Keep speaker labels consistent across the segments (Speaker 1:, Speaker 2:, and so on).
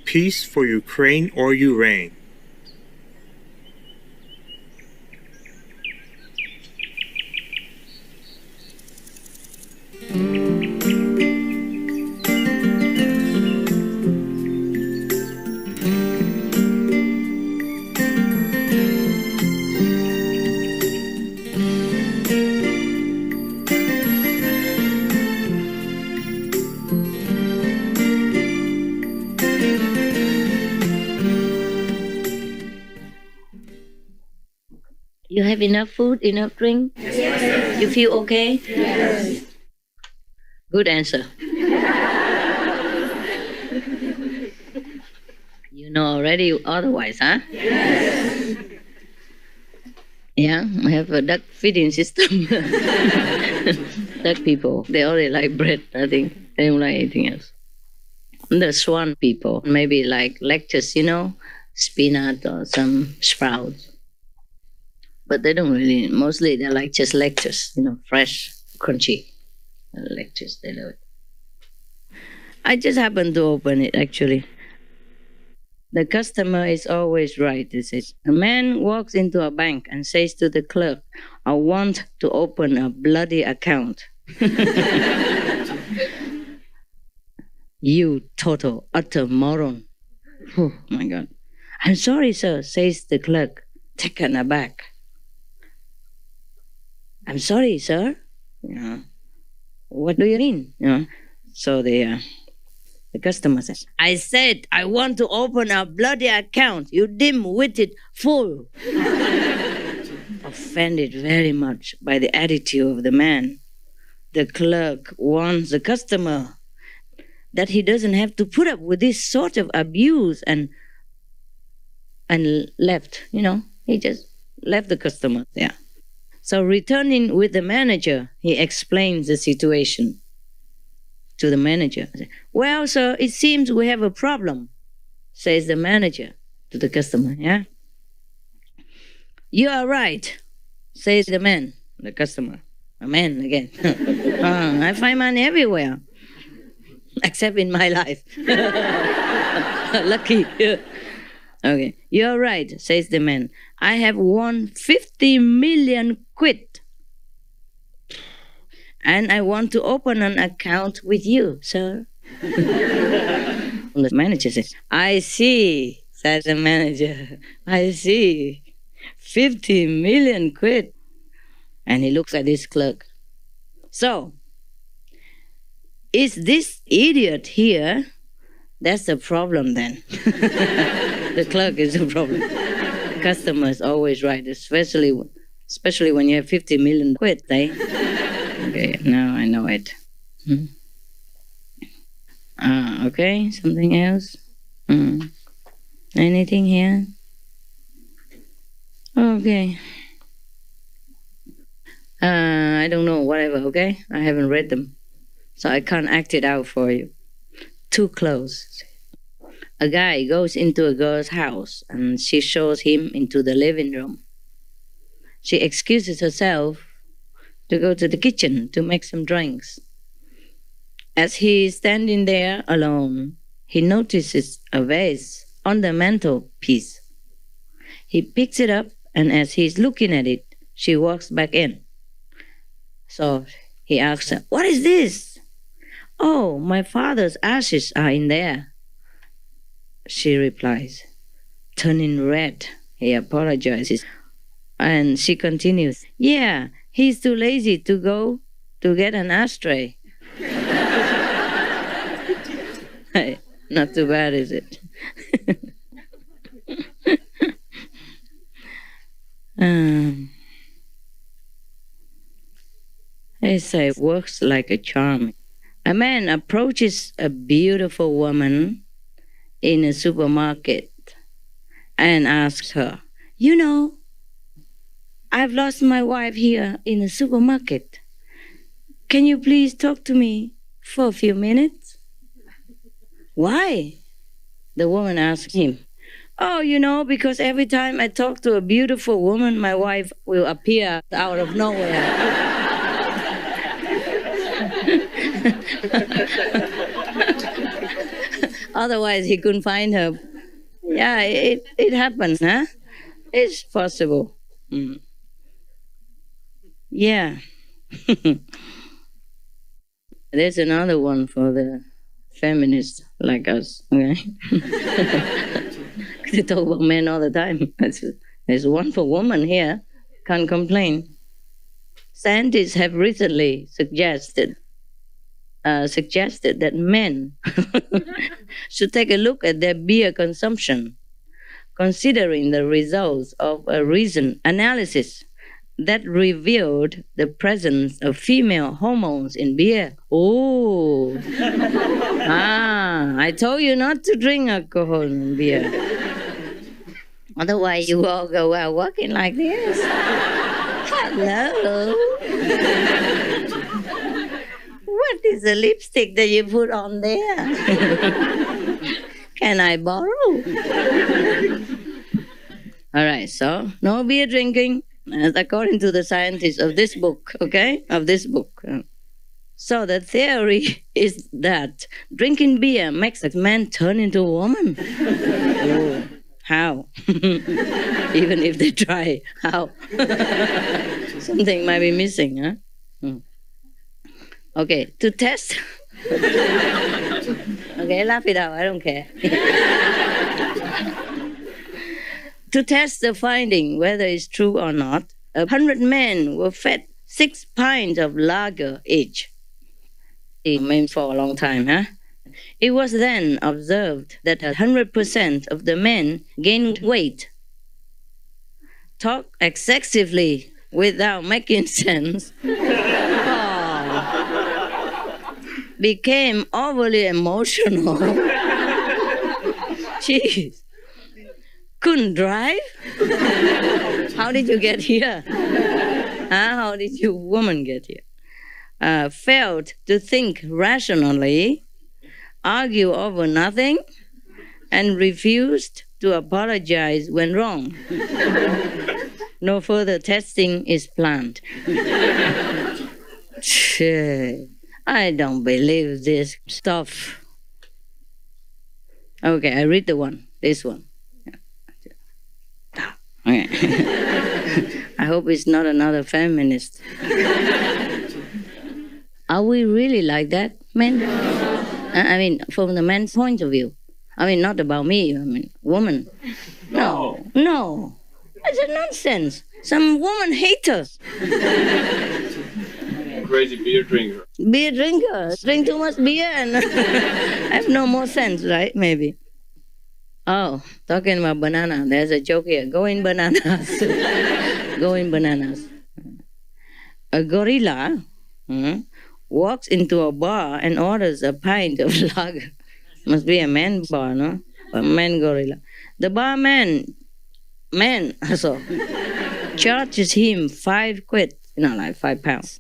Speaker 1: Peace for Ukraine or Ukraine.
Speaker 2: You have enough food, enough drink?
Speaker 1: Yes.
Speaker 2: You feel okay?
Speaker 3: Yes.
Speaker 2: Good answer. You know already otherwise, huh?
Speaker 3: Yes.
Speaker 2: Yeah, I have a duck feeding system. Duck people, they only like bread, I think. They don't like anything else. The swan people, maybe like lettuce, spinach or some sprouts. But they don't really, mostly they like just lettuce, fresh, crunchy lettuce. They love it. I just happened to open it actually. The customer is always right, it says. A man walks into a bank and says to the clerk, I want to open a bloody account. You total utter moron. Oh my God. I'm sorry, sir, says the clerk, taken aback. I'm sorry, sir. What do you mean? So the customer says, I said I want to open a bloody account, you dim-witted fool. Offended very much by the attitude of the man, the clerk warns the customer that he doesn't have to put up with this sort of abuse and left, he just left the customer there. So returning with the manager, he explains the situation to the manager. Well, sir, it seems we have a problem, says the manager to the customer, yeah? You are right, says the man, the customer. A man again. I find money everywhere, except in my life. Lucky. Okay, you're right, says the man. I have won 50 million quid. And I want to open an account with you, sir. The manager says, I see, says the manager. I see. 50 million quid. And he looks at his clerk. So, is this idiot here? That's the problem then. The clerk is the problem. The customer is always right, especially when you have 50 million quid, eh? Okay, now I know it. Okay, something else? Anything here? Okay. I don't know, whatever, okay? I haven't read them, so I can't act it out for you. Too close. A guy goes into a girl's house and she shows him into the living room. She excuses herself to go to the kitchen to make some drinks. As he is standing there alone, he notices a vase on the mantelpiece. He picks it up, and as he's looking at it, she walks back in. So he asks her, what is this? Oh, my father's ashes are in there. She replies, turning red. He apologizes. And she continues, yeah, he's too lazy to go to get an ashtray. Not too bad, is it? They say works like a charm. A man approaches a beautiful woman in a supermarket and asks her, I've lost my wife here in a supermarket. Can you please talk to me for a few minutes? Why? The woman asked him. Oh, because every time I talk to a beautiful woman, my wife will appear out of nowhere. Otherwise, he couldn't find her. Yeah, it happens, huh? It's possible. Mm. Yeah. There's another one for the feminists like us, okay? They talk about men all the time. There's one for women here. Can't complain. Scientists have recently suggested that men should take a look at their beer consumption, considering the results of a recent analysis that revealed the presence of female hormones in beer. Oh, I told you not to drink alcohol in beer. Otherwise, you all go out walking like this. Hello. What is the lipstick that you put on there? Can I borrow? All right, so no beer drinking, according to the scientists of this book, okay? Of this book. So the theory is that drinking beer makes a man turn into a woman. Oh, how? Even if they try, how? Something might be missing, huh? Okay, to test. Okay, laugh it out, I don't care. To test the finding, whether it's true or not, 100 men were fed 6 pints of lager each. It meant for a long time, huh? It was then observed that 100% of the men gained weight, talked excessively without making sense, became overly emotional. Jeez. Couldn't drive? How did you get here? How did you woman get here? Failed to think rationally, argue over nothing, and refused to apologize when wrong. No further testing is planned. I don't believe this stuff. Okay, I read this one. Okay. I hope it's not another feminist. Are we really like that, men? I mean, from the man's point of view. I mean, not about me, I mean, woman. No. That's a nonsense. Some woman haters.
Speaker 4: Crazy beer drinker.
Speaker 2: Beer drinkers. Drink too much beer and have no more sense, right? Maybe. Oh, talking about banana. There's a joke here. Going bananas. Going bananas. A gorilla walks into a bar and orders a pint of lager. Must be a man bar, no? A man gorilla. The barman, charges him 5 quid, like 5 pounds.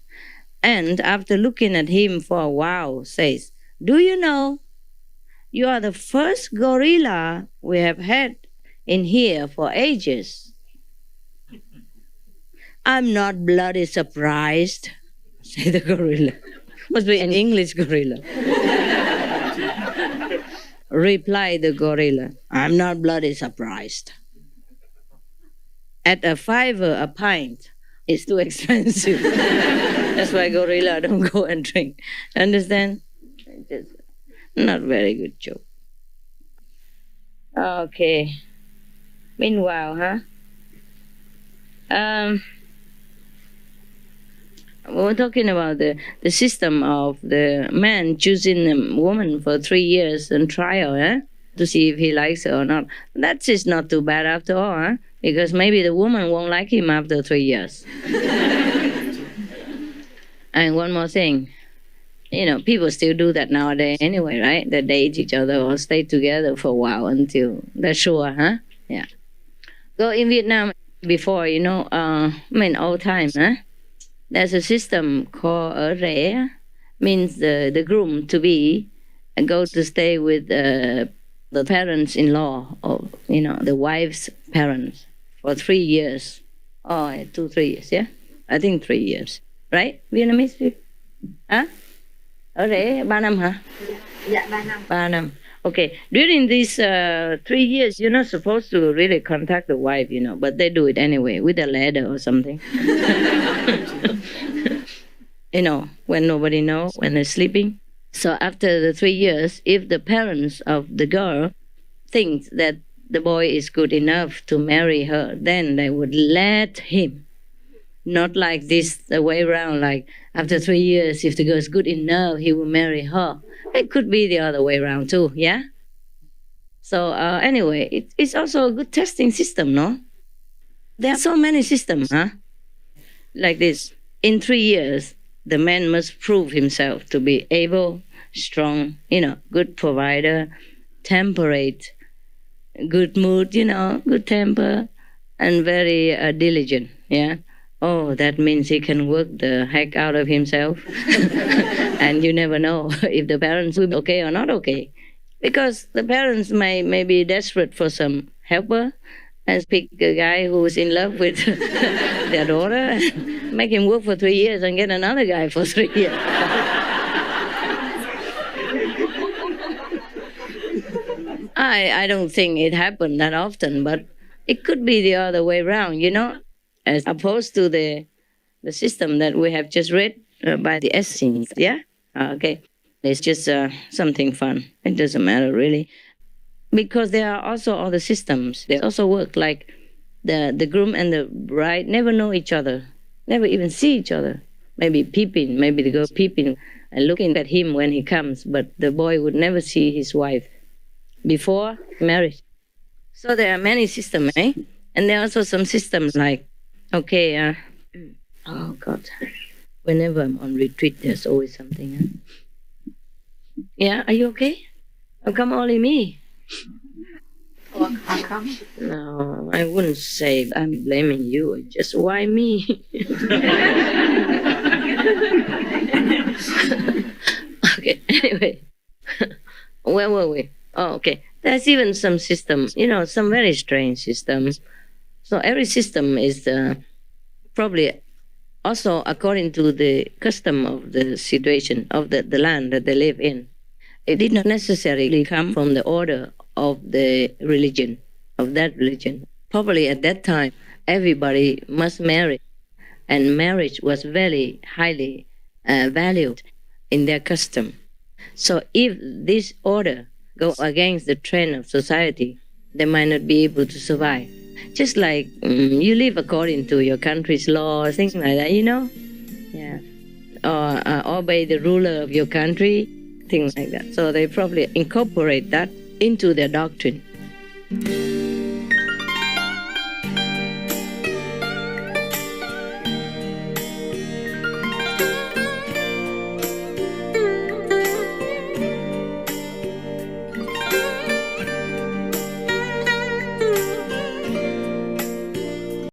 Speaker 2: And after looking at him for a while, says, "Do you know, you are the first gorilla we have had in here for ages." "I'm not bloody surprised," said the gorilla. Must be an English gorilla. Replied the gorilla, "I'm not bloody surprised. At a $5 a pint, it's too expensive." That's why gorilla don't go and drink. Understand? Just not very good joke. Okay. Meanwhile, we're talking about the system of the man choosing a woman for 3 years and trial, to see if he likes her or not. That is not too bad after all, because maybe the woman won't like him after 3 years. And one more thing, people still do that nowadays anyway, right? They date each other or stay together for a while until they're sure, Yeah. So in Vietnam, before, old times, there's a system called ở rể, means the groom to be go to stay with the parents-in-law or the wife's parents for 3 years. 3 years, yeah? I think 3 years. Right? Vietnamese people? Ở rể 3 năm hả?
Speaker 3: Dạ 3 năm.
Speaker 2: 3 năm. Okay, during these 3 years, you're not supposed to really contact the wife, but they do it anyway with a letter or something. When nobody knows, when they're sleeping. So after the 3 years, if the parents of the girl think that the boy is good enough to marry her, then they would let him. Not like this, the way around, like after 3 years, if the girl is good enough, he will marry her. It could be the other way around too, yeah? So anyway, it's also a good testing system, no? There are so many systems, huh? Like this. In 3 years, the man must prove himself to be able, strong, good provider, temperate, good mood, good temper, and very diligent, yeah? Oh, that means he can work the heck out of himself. And you never know if the parents will be okay or not okay. Because the parents may be desperate for some helper and pick a guy who is in love with their daughter, make him work for 3 years and get another guy for 3 years. I don't think it happened that often, but it could be the other way around, as opposed to the system that we have just read by the Essenes, yeah? Okay. It's just something fun. It doesn't matter really. Because there are also other systems. They also work like the groom and the bride never know each other, never even see each other. Maybe peeping, maybe the girl peeping and looking at him when he comes, but the boy would never see his wife before marriage. So there are many systems, eh? And there are also some systems like, okay, oh God, whenever I'm on retreat, there's always something, huh? Yeah, are you okay? How come only me?
Speaker 3: How come?
Speaker 2: No, I wouldn't say I'm blaming you. Just why me? Okay, anyway. Where were we? Oh, okay. There's even some systems, some very strange systems. So every system is probably also according to the custom of the situation of the land that they live in. It did not necessarily come from the order of the religion, of that religion. Probably at that time, everybody must marry, and marriage was very highly valued in their custom. So if this order go against the trend of society, they might not be able to survive. Just like you live according to your country's law, things like that, Yeah. Or obey the ruler of your country, things like that. So they probably incorporate that into their doctrine.